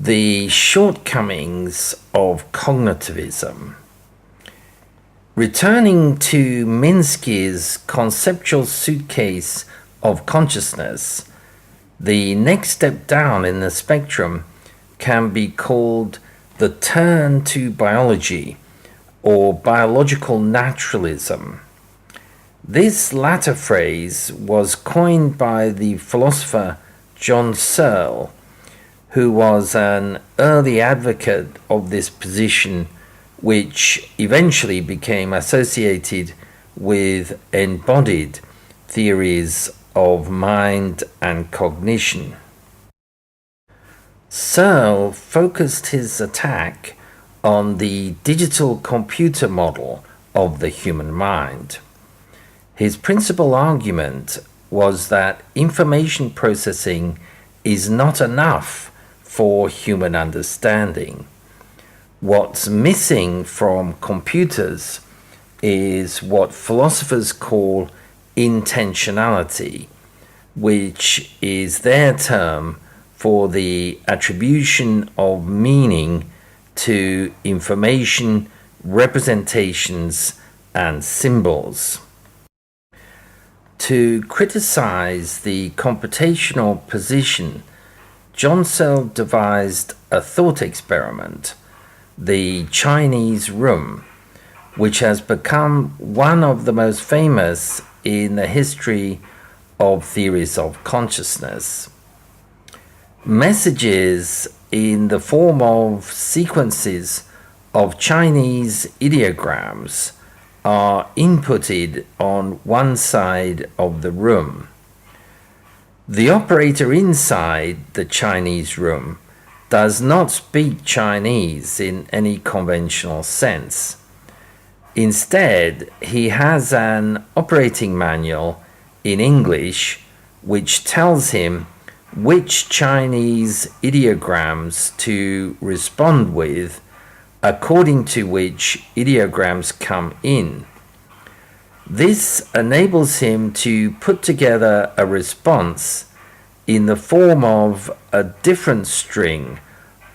The Shortcomings of Cognitivism. Returning to Minsky's conceptual suitcase of consciousness, the next step down in the spectrum can be called the turn to biology or biological naturalism. This latter phrase was coined by the philosopher John Searle, who was an early advocate of this position, which eventually became associated with embodied theories of mind and cognition. Searle focused his attack on the digital computer model of the human mind. His principal argument was that information processing is not enough for human understanding. What's missing from computers is what philosophers call intentionality, which is their term for the attribution of meaning to information, representations, and symbols. To criticize the computational position, John Searle devised a thought experiment, the Chinese room, which has become one of the most famous in the history of theories of consciousness. Messages in the form of sequences of Chinese ideograms are inputted on one side of the room. The operator inside the Chinese room does not speak Chinese in any conventional sense. Instead, he has an operating manual in English which tells him which Chinese ideograms to respond with, according to which ideograms come in. This enables him to put together a response in the form of a different string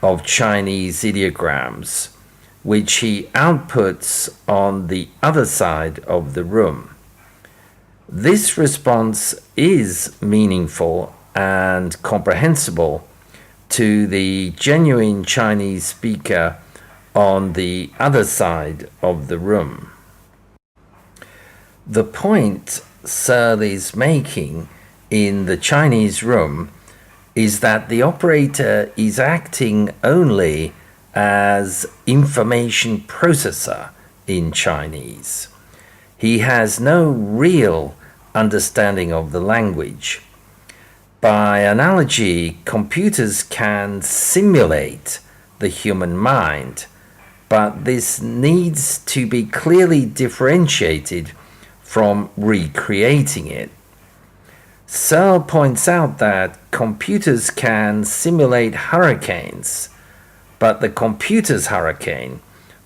of Chinese ideograms, which he outputs on the other side of the room. This response is meaningful and comprehensible to the genuine Chinese speaker on the other side of the room. The point Searle is making in the Chinese room is that the operator is acting only as information processor in Chinese. He has no real understanding of the language. By analogy, computers can simulate the human mind, but this needs to be clearly differentiated from recreating it. Searle points out that computers can simulate hurricanes, but the computer's hurricane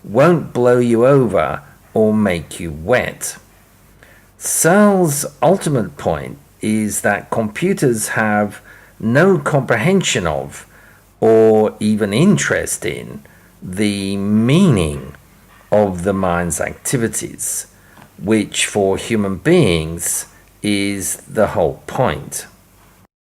won't blow you over or make you wet. Searle's ultimate point is that computers have no comprehension of, or even interest in, the meaning of the mind's activities, which for human beings is the whole point.